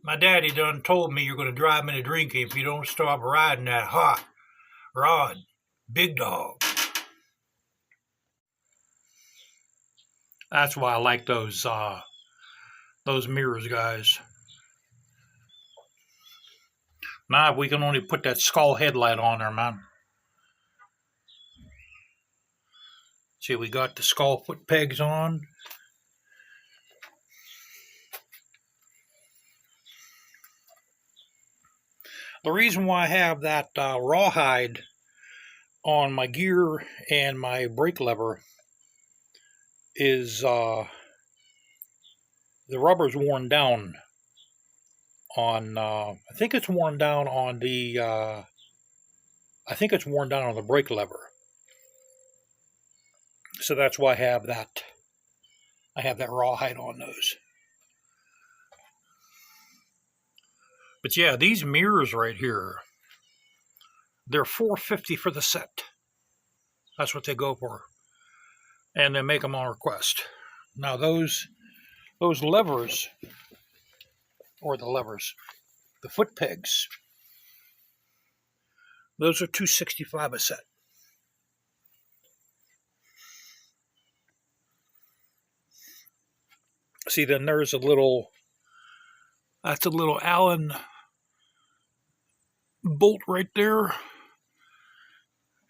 My daddy done told me you're going to drive me to drinking if you don't stop riding that hot rod, big dog. That's why I like those mirrors, guys. Now we can only put that skull headlight on there, man. See, we got the skull foot pegs on. The reason why I have that rawhide on my gear and my brake lever is the rubber's worn down on I think it's worn down on the brake lever. So that's why I have that rawhide on those. But yeah, these mirrors right here, they're $450 for the set. That's what they go for. And they make them on request. Now those levers, the foot pegs, those are $265 a set. See, then there's that's a little Allen bolt right there,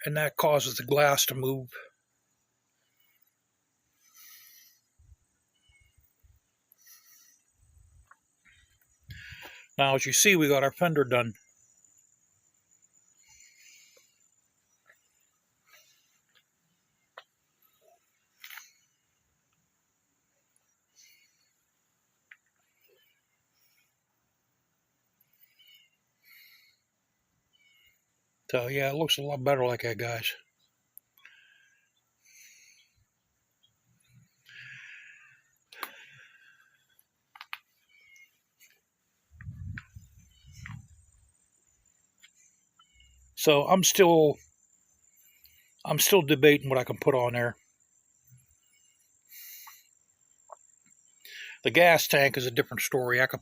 and that causes the glass to move. Now, as you see, we got our fender done. So yeah, it looks a lot better like that, guys. So I'm still debating what I can put on there. The gas tank is a different story. I can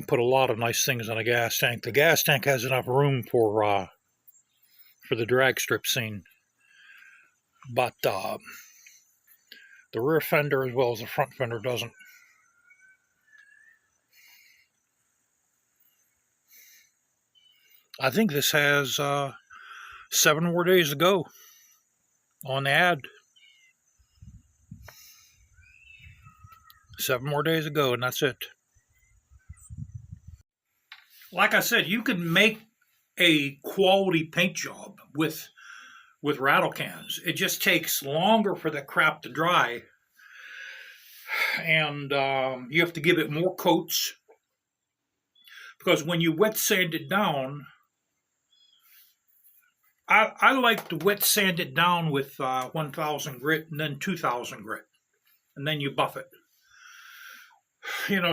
put a lot of nice things on a gas tank. The gas tank has enough room for the drag strip scene, but the rear fender as well as the front fender doesn't. I think this has 7 more days to go on the ad. 7 more days to go, and that's it. Like I said, you can make a quality paint job with rattle cans. It just takes longer for the crap to dry, and you have to give it more coats, because when you wet sand it down, I like to wet sand it down with 1000 grit and then 2000 grit, and then you buff it.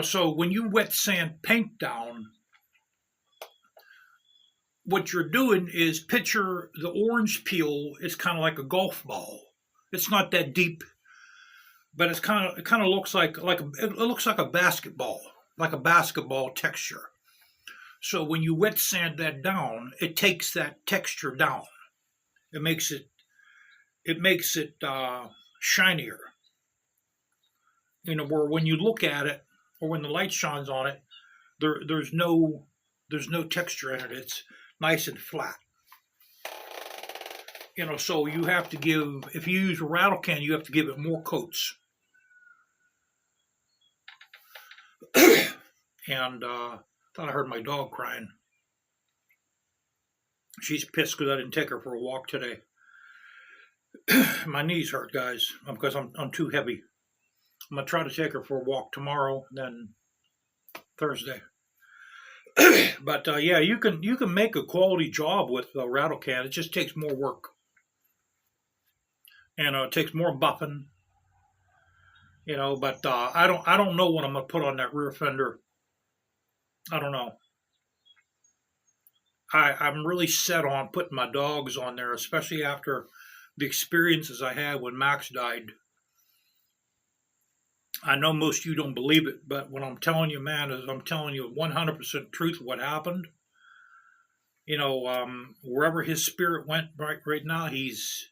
So when you wet sand paint down, what you're doing is picture the orange peel is kind of like a golf ball. It's not that deep, but it kind of looks like a basketball texture. So when you wet sand that down, it takes that texture down. It makes it shinier. Where when you look at it or when the light shines on it, there's no texture in it. It's nice and flat. So you have to give, if you use a rattle can, you have to give it more coats. And thought I heard my dog crying. She's pissed because I didn't take her for a walk today. My knees hurt, guys, because I'm too heavy. I'm gonna try to take her for a walk tomorrow, then Thursday. But yeah, you can make a quality job with a rattle can. It just takes more work, and it takes more buffing. But I don't know what I'm gonna put on that rear fender. I don't know. I'm really set on putting my dogs on there, especially after the experiences I had when Max died. I know most of you don't believe it, but what I'm telling you, man, is I'm telling you 100% truth what happened. Wherever his spirit went right now, he's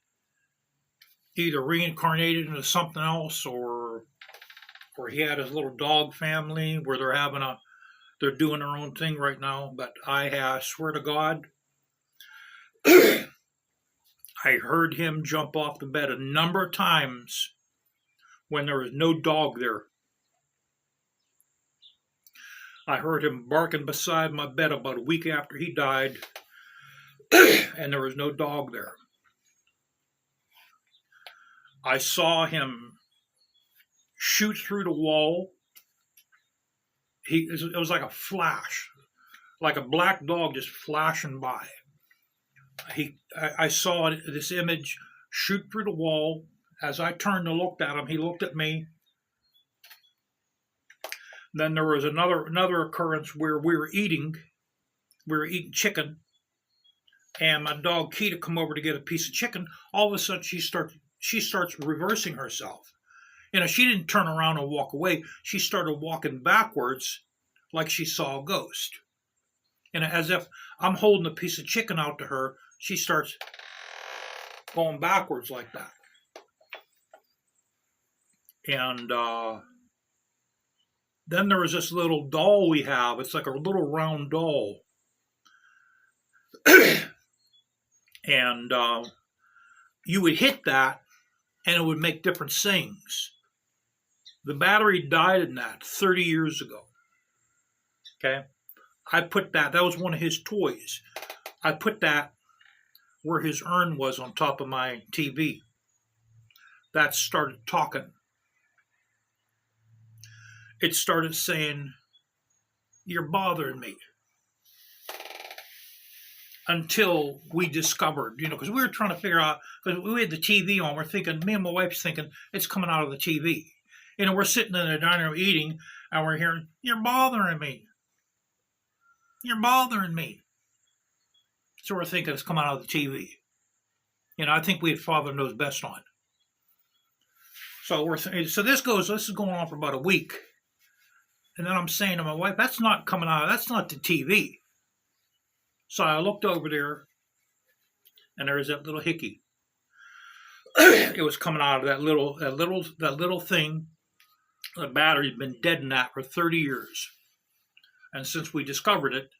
either reincarnated into something else, or he had his little dog family where they're doing their own thing right now. But I swear to God, I heard him jump off the bed a number of times when there was no dog there. I heard him barking beside my bed about a week after he died, and there was no dog there. I saw him shoot through the wall. It was like a flash, like a black dog just flashing by. I saw this image shoot through the wall. As I turned and looked at him, he looked at me. Then there was another occurrence where we were eating chicken, and my dog Kita come over to get a piece of chicken. All of a sudden, she starts reversing herself. She didn't turn around and walk away. She started walking backwards, like she saw a ghost. As if I'm holding a piece of chicken out to her, she starts going backwards like that. And then there was this little doll we have. It's like a little round doll. And you would hit that, and it would make different things. The battery died in that 30 years ago. Okay? I put that was one of his toys. I put that where his urn was on top of my TV. That started talking. It started saying, "You're bothering me." Until we discovered, because we were trying to figure out, because we had the TV on, me and my wife's thinking, it's coming out of the TV. We're sitting in the dining room eating, and we're hearing, "You're bothering me. You're bothering me." So we're thinking it's coming out of the TV. I think we had Father Knows Best on. So this is going on for about a week. And then I'm saying to my wife, that's not the TV. So I looked over there, and there was that little hickey. It was coming out of that little thing. The battery's been dead in that for 30 years. And since we discovered it,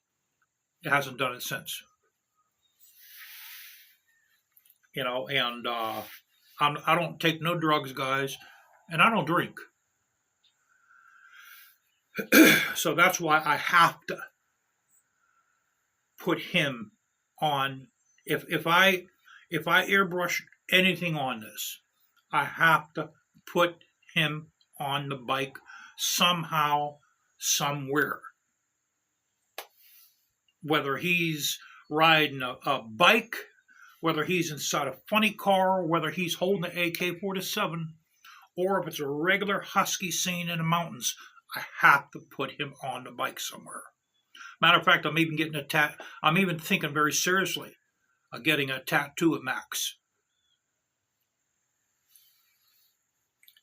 it hasn't done it since. And I don't take no drugs, guys, and I don't drink. So that's why I have to put him on. If I airbrush anything on this, I have to put him on the bike somehow, somewhere. Whether he's riding a bike, whether he's inside a funny car, whether he's holding an AK-47, or if it's a regular husky scene in the mountains, I have to put him on the bike somewhere. Matter of fact, I'm even thinking very seriously of getting a tattoo of Max.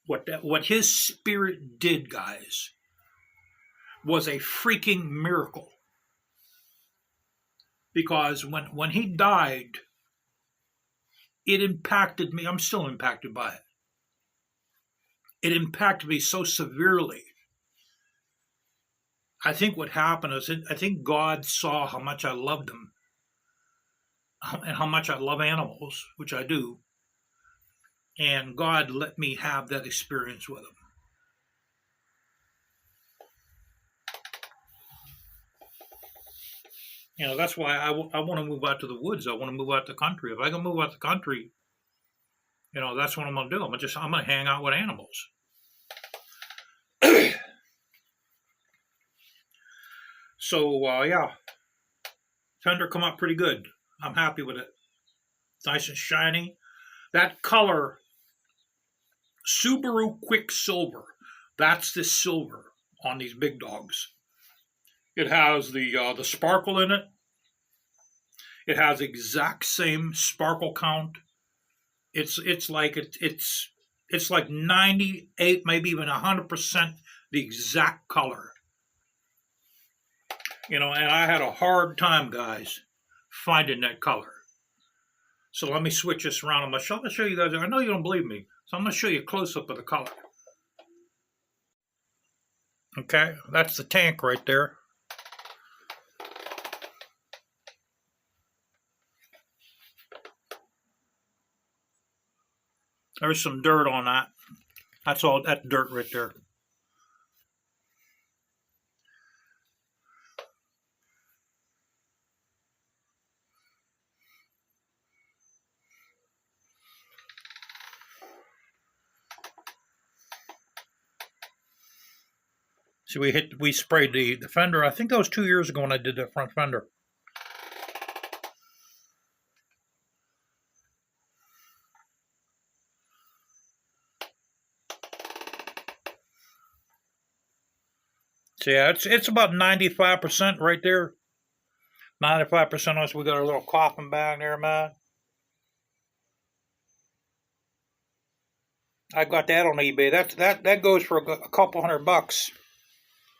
What his spirit did, guys, was a freaking miracle. Because when he died, it impacted me. I'm still impacted by it. It impacted me so severely. I think what happened is, I think God saw how much I loved him and how much I love animals, which I do. And God let me have that experience with him. That's why I want to move out to the woods. I want to move out the country. If I can move out the country, that's what I'm going to do. I'm going to hang out with animals. So, yeah, fender come out pretty good. I'm happy with it. It's nice and shiny. That color, Subaru Quicksilver, that's the silver on these big dogs. It has the sparkle in it. It has exact same sparkle count. It's like it's It's like 98, maybe even 100% the exact color. And I had a hard time, guys, finding that color. So let me switch this around. I'm going to show you guys. I know you don't believe me, so I'm going to show you a close-up of the color. Okay, that's the tank right there. There's some dirt on that. That's dirt right there. See, we sprayed the fender. I think that was 2 years ago when I did that front fender. So yeah, it's about 95% right there. 95% on us. We got our little coffin bag there, man. I got that on eBay. That goes for a couple $100.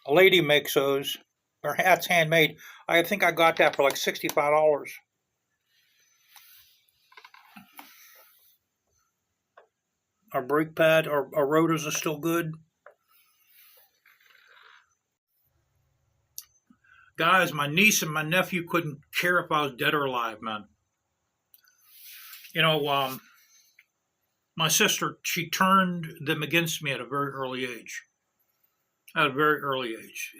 A lady makes those. Her hat's handmade. I think I got that for like $65. Our brake pad, our rotors are still good. Guys, my niece and my nephew couldn't care if I was dead or alive, man. My sister, she turned them against me at a very early age. At a very early age.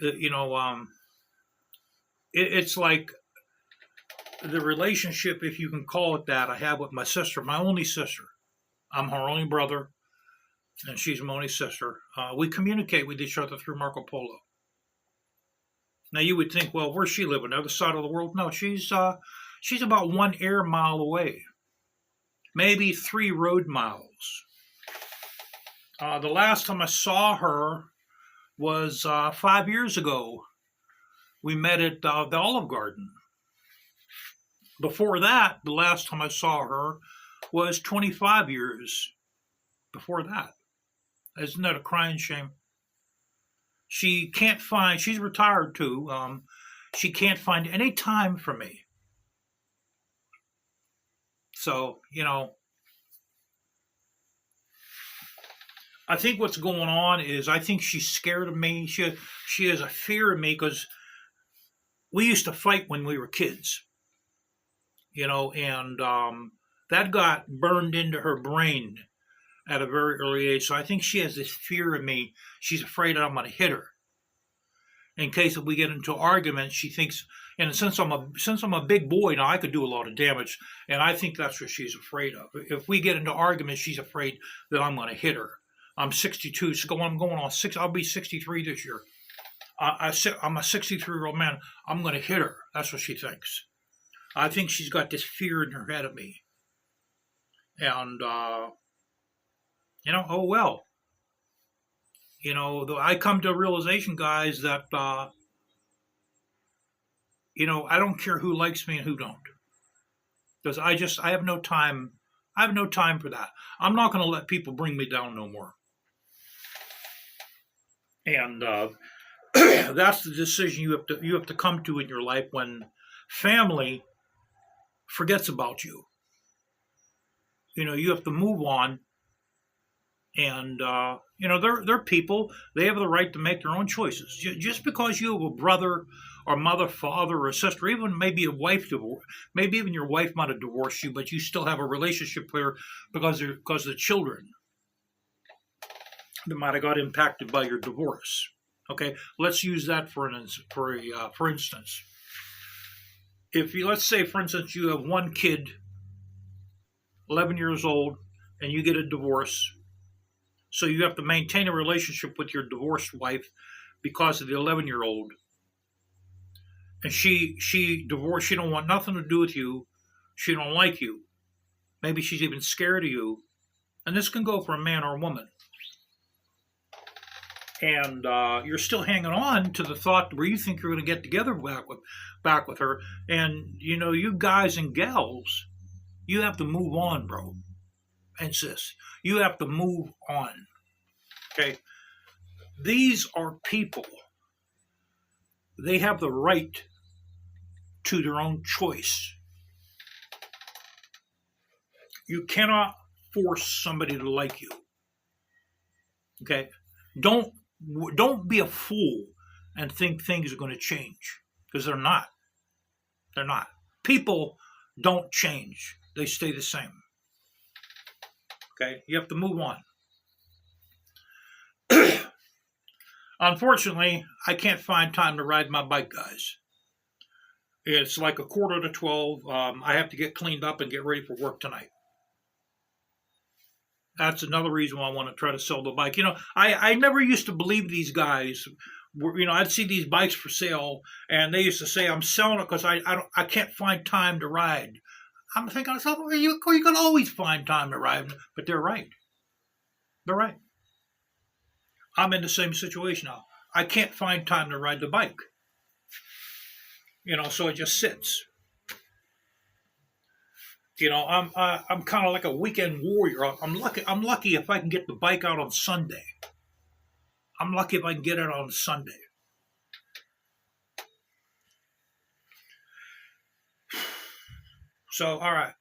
It's like the relationship, if you can call it that, I have with my sister, my only sister. I'm her only brother, and she's my only sister. We communicate with each other through Marco Polo. Now you would think, well, where's she live? On the other side of the world? No, she's about 1 air mile away, maybe 3 road miles. The last time I saw her was 5 years ago. We met at the Olive Garden. Before that, the last time I saw her was 25 years before that. Isn't that a crying shame? She can't find, she's retired too, she can't find any time for me. So, I think what's going on is I think she's scared of me. She has a fear of me because we used to fight when we were kids, and that got burned into her brain at a very early age. So I think she has this fear of me. She's afraid that I'm going to hit her. In case if we get into arguments, she thinks, and since I'm a big boy now, I could do a lot of damage, and I think that's what she's afraid of. If we get into arguments, she's afraid that I'm going to hit her. I'm 62, so I'm going on 6. I'll be 63 this year. I'm a 63-year-old man. I'm going to hit her. That's what she thinks. I think she's got this fear in her head of me. And, oh well. I come to a realization, guys, that, I don't care who likes me and who don't. Because I have no time. I have no time for that. I'm not going to let people bring me down no more. And that's the decision you have to come to in your life when family forgets about you. You have to move on. And, they're people. They have the right to make their own choices. Just because you have a brother or mother, father, or sister, even maybe a wife divorce, maybe even your wife might have divorced you, but you still have a relationship there because of the children that might have got impacted by your divorce. Okay, let's use that for instance. Let's say, for instance, you have one kid, 11 years old, and you get a divorce. So you have to maintain a relationship with your divorced wife because of the 11-year-old. And she divorced. She don't want nothing to do with you. She don't like you. Maybe she's even scared of you. And this can go for a man or a woman. And you're still hanging on to the thought where you think you're going to get together back with her. And, you guys and gals, you have to move on, bro. insist. You have to move on. Okay? These are people. They have the right to their own choice. You cannot force somebody to like you. Okay? Don't be a fool and think things are going to change, because they're not. They're not. People don't change. They stay the same. Okay? You have to move on. Unfortunately, I can't find time to ride my bike, guys. It's like 11:45. I have to get cleaned up and get ready for work tonight. That's another reason why I want to try to sell the bike. I never used to believe these guys. I'd see these bikes for sale, and they used to say, "I'm selling it because I can't find time to ride." I'm thinking, you can always find time to ride, but they're right. They're right. I'm in the same situation now. I can't find time to ride the bike. So it just sits. I'm kind of like a weekend warrior. I'm lucky if I can get the bike out on Sunday. I'm lucky if I can get it on Sunday. So, all right.